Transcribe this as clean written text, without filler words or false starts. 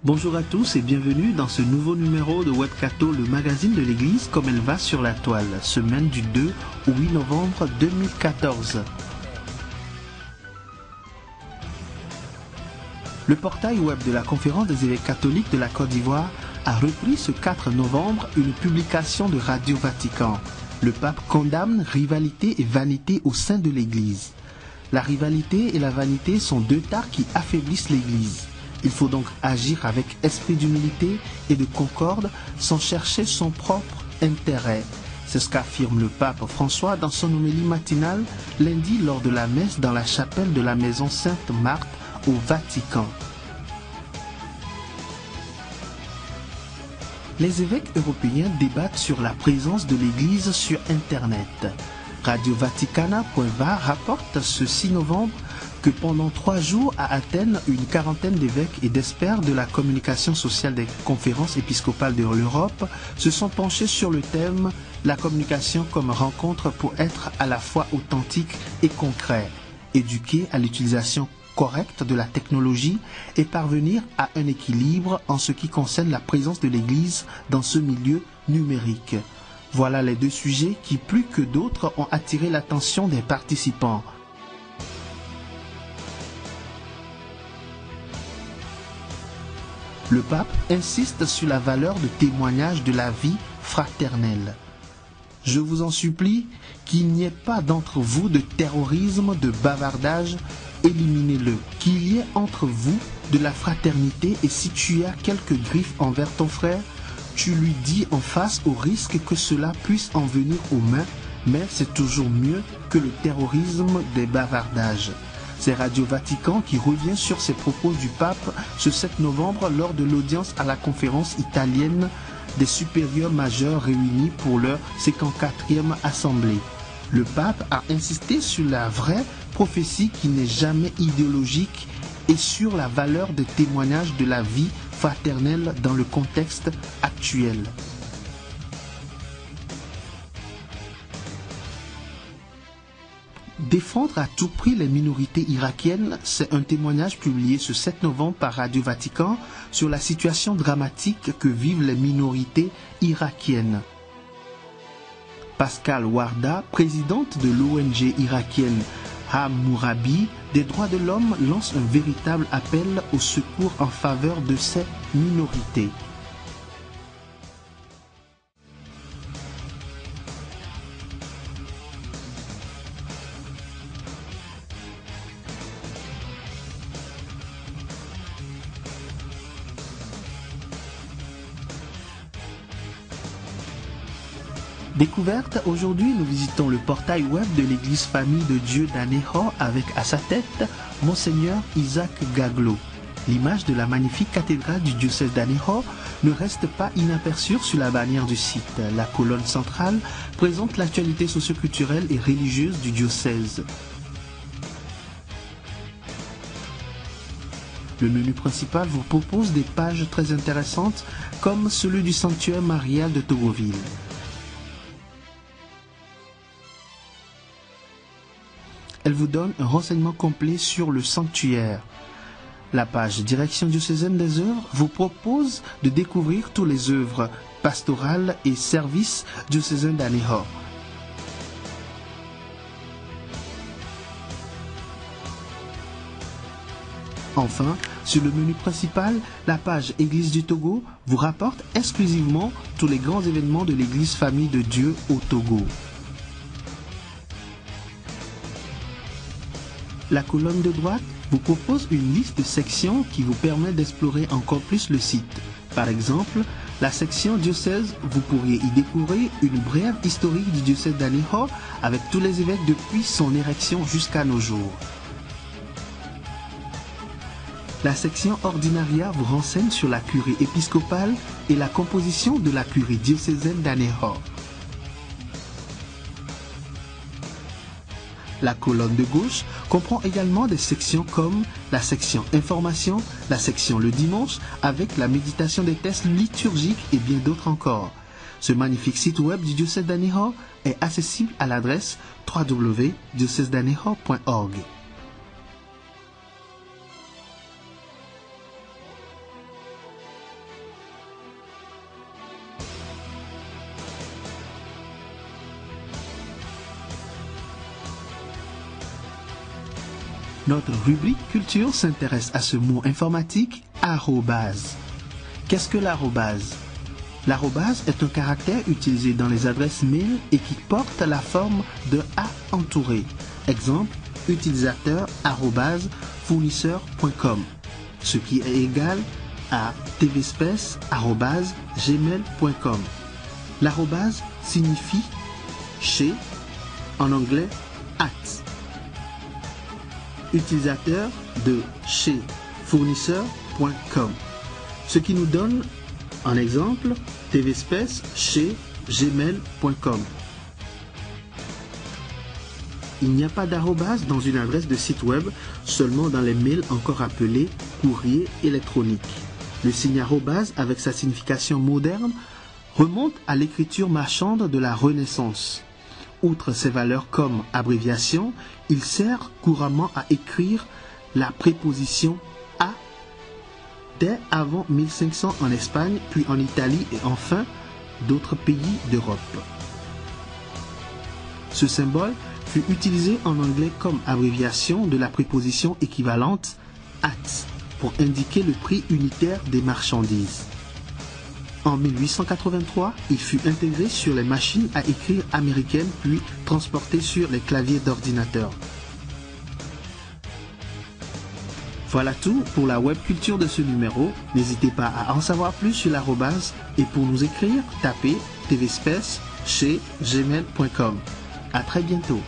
Bonjour à tous et bienvenue dans ce nouveau numéro de Webcato, le magazine de l'église comme elle va sur la toile, semaine du 2 au 8 novembre 2014. Le portail web de la Conférence des évêques catholiques de la Côte d'Ivoire a repris ce 4 novembre une publication de Radio Vatican. Le pape condamne rivalité et vanité au sein de l'église. La rivalité et la vanité sont deux tares qui affaiblissent l'église. Il faut donc agir avec esprit d'humilité et de concorde sans chercher son propre intérêt. C'est ce qu'affirme le pape François dans son homélie matinale lundi lors de la messe dans la chapelle de la maison Sainte-Marthe au Vatican. Les évêques européens débattent sur la présence de l'Église sur Internet. Radio Vaticana.va rapporte ce 6 novembre que pendant 3 jours à Athènes, une quarantaine d'évêques et d'experts de la communication sociale des conférences épiscopales de l'Europe se sont penchés sur le thème « La communication comme rencontre pour être à la fois authentique et concret, éduquer à l'utilisation correcte de la technologie et parvenir à un équilibre en ce qui concerne la présence de l'Église dans ce milieu numérique ». Voilà les deux sujets qui, plus que d'autres, ont attiré l'attention des participants. Le pape insiste sur la valeur de témoignage de la vie fraternelle. Je vous en supplie, qu'il n'y ait pas d'entre vous de terrorisme, de bavardage, éliminez-le. Qu'il y ait entre vous de la fraternité et si tu as quelques griffes envers ton frère, tu lui dis en face au risque que cela puisse en venir aux mains, mais c'est toujours mieux que le terrorisme des bavardages. C'est Radio Vatican qui revient sur ces propos du pape ce 7 novembre lors de l'audience à la conférence italienne des supérieurs majeurs réunis pour leur 54e assemblée. Le pape a insisté sur la vraie prophétie qui n'est jamais idéologique et sur la valeur des témoignages de la vie fraternelle dans le contexte actuel. Défendre à tout prix les minorités irakiennes, c'est un témoignage publié ce 7 novembre par Radio Vatican sur la situation dramatique que vivent les minorités irakiennes. Pascal Warda, présidente de l'ONG irakienne Hammurabi des droits de l'homme, lance un véritable appel au secours en faveur de ces minorités. Découverte, aujourd'hui nous visitons le portail web de l'église Famille de Dieu d'Aného avec à sa tête Monseigneur Isaac Gaglo. L'image de la magnifique cathédrale du diocèse d'Aného ne reste pas inaperçue sur la bannière du site. La colonne centrale présente l'actualité socio-culturelle et religieuse du diocèse. Le menu principal vous propose des pages très intéressantes comme celui du sanctuaire marial de Togoville. Elle vous donne un renseignement complet sur le sanctuaire. La page Direction diocésaine des œuvres vous propose de découvrir toutes les œuvres pastorales et services diocésains d'Aného. Enfin, sur le menu principal, la page Église du Togo vous rapporte exclusivement tous les grands événements de l'Église Famille de Dieu au Togo. La colonne de droite vous propose une liste de sections qui vous permet d'explorer encore plus le site. Par exemple, la section diocèse, vous pourriez y découvrir une brève historique du diocèse d'Aného avec tous les évêques depuis son érection jusqu'à nos jours. La section ordinaria vous renseigne sur la curie épiscopale et la composition de la curie diocésaine d'Aného. La colonne de gauche comprend également des sections comme la section information, la section le dimanche avec la méditation des textes liturgiques et bien d'autres encore. Ce magnifique site web du diocèse d'Aného est accessible à l'adresse www.diocesedaneho.org. Notre rubrique culture s'intéresse à ce mot informatique, arrobase. Qu'est-ce que l'arrobase? L'arrobase est un caractère utilisé dans les adresses mail et qui porte la forme de A entouré. Exemple, utilisateur@fournisseur.com, ce qui est égal à tvspace@gmail.com. L'arrobase signifie chez, en anglais at. Utilisateur de chez fournisseur.com, ce qui nous donne en exemple tvspace chez gmail.com. Il n'y a pas d'arrobase dans une adresse de site web, seulement dans les mails encore appelés courrier électronique. Le signe arrobase, avec sa signification moderne, remonte à l'écriture marchande de la Renaissance. Outre ses valeurs comme abréviation, il sert couramment à écrire la préposition à dès avant 1500 en Espagne, puis en Italie et enfin d'autres pays d'Europe. Ce symbole fut utilisé en anglais comme abréviation de la préposition équivalente at pour indiquer le prix unitaire des marchandises. En 1883, il fut intégré sur les machines à écrire américaines puis transporté sur les claviers d'ordinateur. Voilà tout pour la web culture de ce numéro. N'hésitez pas à en savoir plus sur l'arrobase et pour nous écrire, tapez tvspace chez gmail.com. À très bientôt.